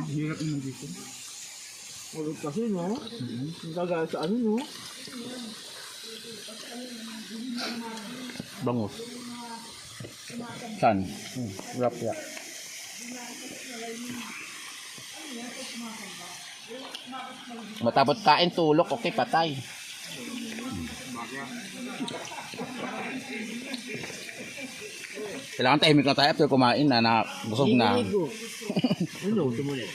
Hirap naman dito. Ulog kasi, no? Ang gagaya sa ano, no? Bangus. San? Rap ya. Matapos kain, tulok, okay, patay. Kailangan tahimik na tayo after kumain na busog na. Ano, tumulit.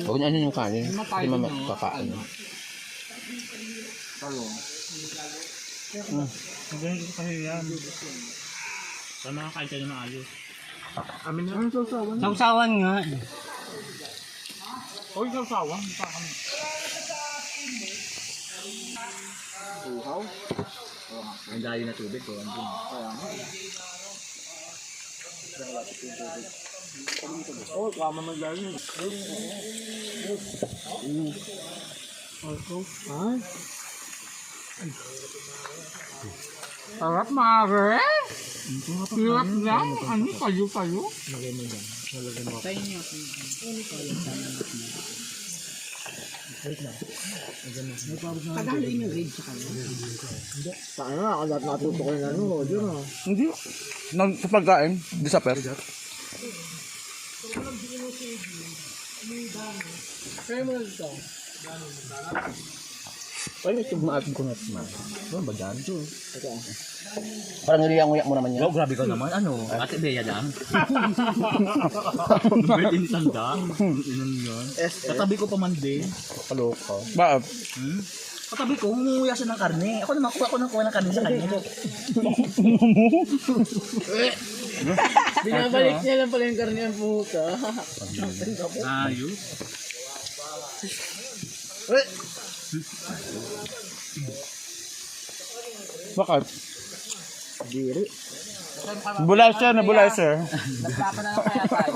Huwag niyo ano yung kanin. Hindi mo kakain. Talong. Magaling ko kasi yan. Sa mga kain tayo na ayos. Amin na. Ano sausawan? Sausawan nga. Hoy, sausawan. Mukha kami. Uhaw? Ang dahil na tubig ko. Kaya nga. Oh, kama magdali. Ay. Harap mare. Hirap lang. Ano kayo? Lagay mo dyan. Lagay mo. Tayo niyo. Paghalin yung grade sa kanya. Hindi. Saan na? Ako lahat natuto ko yung ano. Diyan na. Hindi. Sa pagkain, disappear. Kaya mo na dito. Ay, ito maatin ko na ito. Ano ba dyan? Ito. Parang niliyang-uyak mo naman yan. Oh, grabe ka naman. Ano? Ate Bea lang. Bird in tanda. Inon yun. Katabi ko pa man din. Kaloko. Bakit? Katabi ko, humuya siya ng karne. Ako naman, kuha ng karne sa kanya. Binabalik niya lang pala yung karne ang puta. Ayos. Bakit? Diri. Bulaser na bulaser. Nagpapa na lang kaya tayo.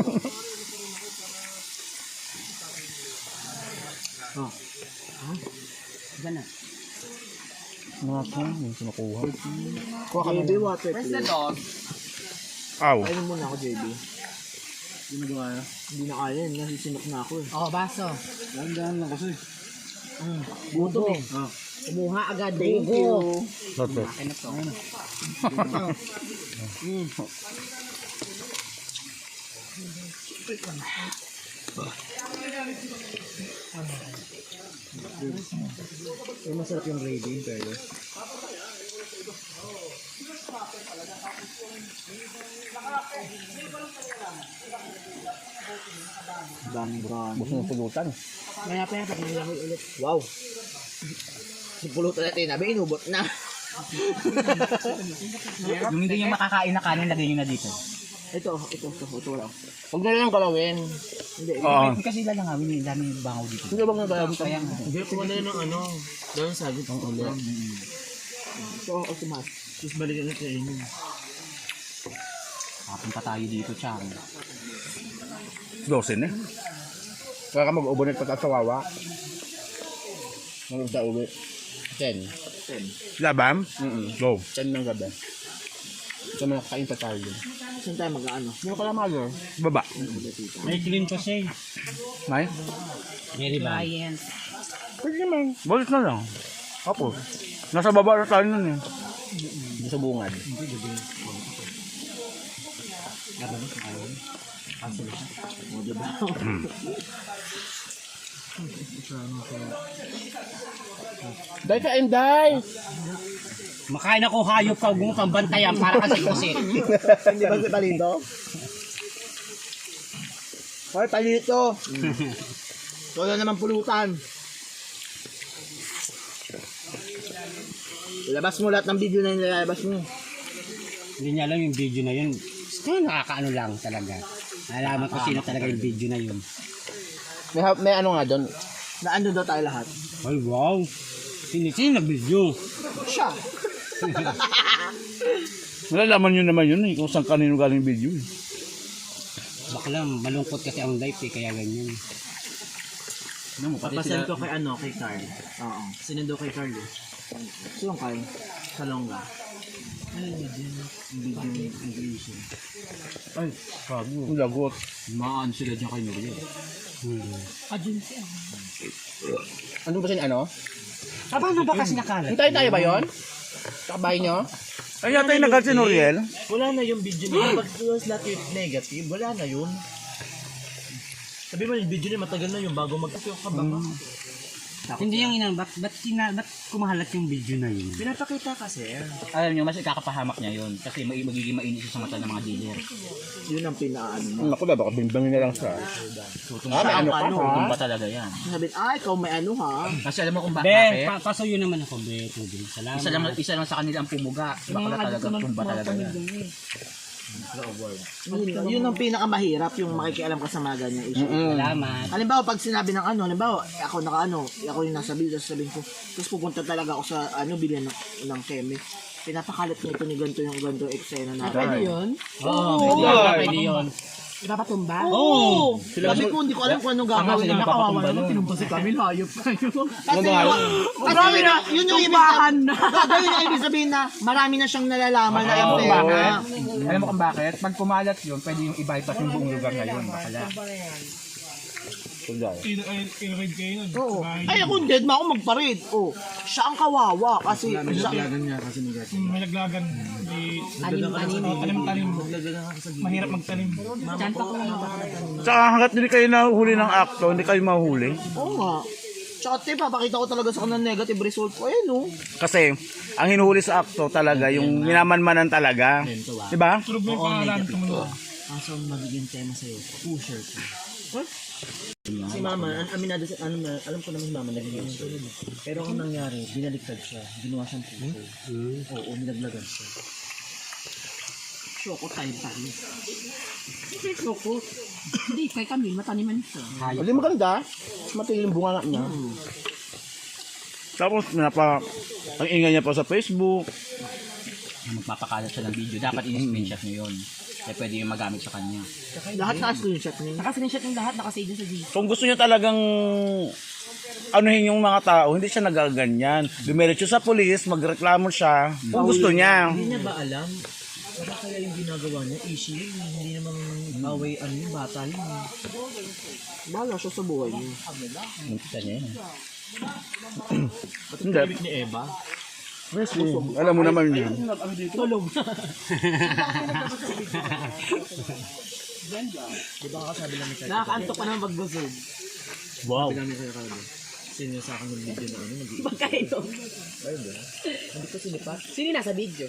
Diyan na. Mga kung yung sinukuha. Kuha ka JB water please. Where's the dog? Aw. Ayun muna ako JB. Hindi na kaya. Hindi na kaya yun. Nasisinok na ako eh. Oh, baso. Dahan-dahan lang kasi. Buto eh. Kumuha agad. Thank Bugo. you. Perfect. Akin na to. Ay, masarap yung gravy pero. Dami brown. Gusto ng pulutan. Maya pa yan, pag ulit. Wow. Pulutan natin, nabi inubot na. Yung hindi niya makakain na kanin, lagay niyo na dito. Ito wala. Huwag na lang galawin. Hindi, Oo. Kasi lalangawin yung dami bangaw dito. Hindi ba nga galawin? Kaya nga. hindi ko na ng ano, dahil sagit ang ulit. Ito, automat. Tapos balikan natin sa inyo. Kapunta tayo dito, Chang. Dosin eh. Kaya ka mag-ubunit pa sa wawa. Mag-ubta uwi. 10. 10. Labam? Go. 10 ng gabi. Ito na kain pa tayo. Saan tayo mag-ano? Ano ka lang mag Baba. May clean kasi. May? Very bad. Client. Pwede naman. Balik na lang. Tapos. Nasa baba na tayo nun eh. Hindi sa bungad. O, diba? Day ka Inday! Makain ako hayop ka, huwag mo pang bantayan para kasi kusit. Hindi ba si Palito? Hoy, Palito! Wala naman pulutan. Ilabas mo lahat ng video na nilalabas mo. Hindi niya alam yung video na yun. Kaya nakakaano lang talaga. Alaman ko sino talaga yung video na yun. May ano nga doon. Naano daw tayo lahat? Ay wow! Sino nag-video? Siya! Nalalaman nyo naman yun eh. Kung saan kanino galing video eh. Bakla, malungkot kasi ang life eh, kaya ganyan. Ano mo, Papasend ko kay ano, kay Carl. Oo. Sinundo kay Carl eh. Sino Carl? Sa Longga. Ay, bago. Ang lagot. Maan sila dyan kay Noriel. Ano ba siya ano? Paano ba kasi nakalat? Hintay tayo ba yun? Kakabay nyo? Ay, yata yung nagal si Noriel. Wala na yung video niya. Pag was not negative, wala na yun. Sabi mo yung video niya matagal na yung bago magkakabang. Hindi yung inang, ba't kumahalat yung video na yun? Pinapakita kasi. Alam nyo, mas ikakapahamak niya yun. Kasi magiging mainit siya sa mata ng mga dealer. Yun ang pinaano. Ako na, baka bimbangin na lang siya. May ano ka? Tutumba talaga yan. Sabi, ikaw may ano ha? Kasi alam mo kung Be, bakit? pasuyo naman ako, be, tubig. Salamat. Isa lang sa kanila ang pumuga. Baka talaga tumba talaga yan. Yun ang pinakamahirap, yung makikialam ka sa mga ganyan issue. Salamat. Halimbawa, pag sinabi ng ano, halimbawa, ako ako yung nasa video, sabihin ko, tapos pupunta talaga ako sa bilhan ng keme. Pinapakalat nito ni ganito yung ganito eksena na. Pwede yun? Oo, pwede yun. Ipapatumba? Oo! Sabi ko, hindi ko alam kung anong gagawin nila. Kawawa naman, tinumba si Camille, hayop kayo. Kasi, marami na, yun yung ibig sabihin na, marami na siyang nalalaman na yung pera. Alam mo kung bakit? Pag kumalat yun, pwede yung i-bypass yung buong lugar na yun. Bakala. Oo. Ay, ako dead ma ako magparid. Oh, siya ang kawawa kasi May laglagan. Tanim-tanim. Mahirap magtanim. Tsaka hanggat hindi kayo nahuhuli ng akto, hindi kayo mahuhuli. Oo nga. Tsaka papakita ko talaga sa kanila negative result ko. Eh, no? Kasi, ang hinuhuli sa akto talaga, yung minamanmanan talaga. Diba? Tulog mo yung pangalan. Tumulo. Kaso magiging tema sa'yo, pusher ko. Si mama, aminado sa alam ko naman si mama naging pusher. Pero ang nangyari, binaliktad siya. Ginawa siyang pusher. Oo, nilaglagan siya. Shoko time. Shoko. Hindi, kay kami, mataniman siya. Hindi maganda. Matigil yung bunga niya. Tapos, ang ingay niya pa sa Facebook. Magpapakalat siya ng video. Dapat in-screenshot niyo yun. Kaya pwede yung magamit sa kanya. Lahat naka-screenshot niya. Naka-screenshot yung lahat, nakasave din sa GC. Kung gusto niya talagang anuhin yung mga tao, hindi siya nagaganyan. Dumiretso sa polis, magreklamo siya. Kung gusto niya. Hindi niya ba alam? Baka kaya yung ginagawa niya, easy yun. Hindi namang away yung bata yun. Bahala siya sa buhay niya. Muntisan niya yun. Hindi. Ni Eva. Alam mo naman yun. Tulog. Nakakaantok ka naman magbusog. Wow. Sabi namin kaya Carlo. Sino sa akin yung video na ano? Magkano? Hindi ko sinipa. Sino yung nasa video?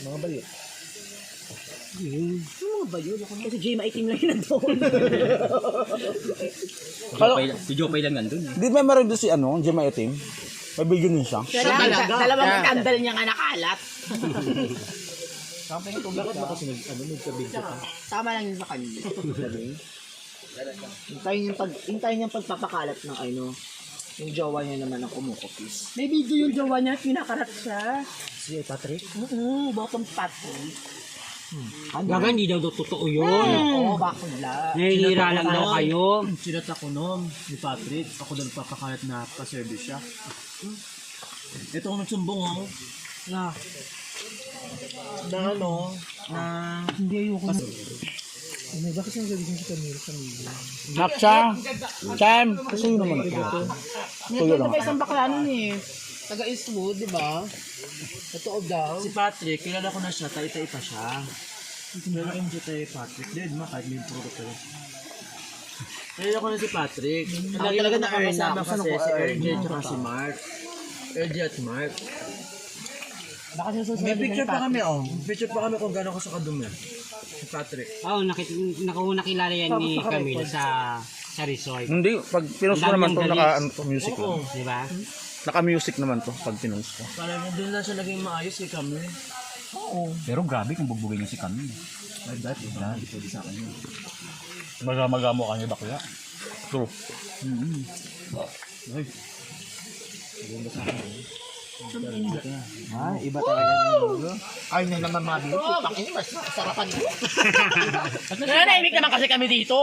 Mga bayo. Ano mga ba yun? Kasi Jay maitim lang yun nandun. Si Jopay lang nandun eh. Di ba meron doon si Gemma Itim? May video din siya. Pero dalawang skandal niya nga nakalat. Bakit ba kasi nagka-video ka? Tama lang yun sa kanya. Hintayin niyang pagpapakalat ng yung jowa niya naman ang kumukopis. May video yung jowa niya, pinakarat siya. Si Patrick? Oo, bakang Patrick. Gaga, hindi daw totoo yun. Oo, bakla. Nahihira lang daw kayo. Sinat ako noon ni Patrick. Ako daw papakalat na pa-service siya. Ito ang nagsumbong ako. Na Hindi ayoko. Nakcha! Cham! Kasi yun naman ito. Tuyo lang. May isang bakla nun eh. Taga Eastwood, di ba? Totoo daw. si Patrick, kilala ko na siya, tay-tay pa siya. Kilala ko na siya tay Patrick. Dead ma, kahit may product ka rin. Kilala ko na si Patrick. Lagi talaga na-earn na kasi si RJ at si Mark. RJ at Mark. Baka siya May picture pa kami Picture pa kami kung gano'n ka sa kadumi. Si Patrick. Oo, nakilala yan ni Camille sa resort. Hindi, pag pinost ko naman to, naka-music lang. Di ba? Naka-music naman to, pag pinost ko. Parang doon na siya naging maayos kay Camille. Pero grabe kung bugbugin niya si Camille. Ay, dati. Dati, pwede sa akin yun. Magamo ka niya bakla. True. Iba talaga yung ay na naman mabili. Pakin mas sarapan ko. Nanahimik naman kasi kami dito.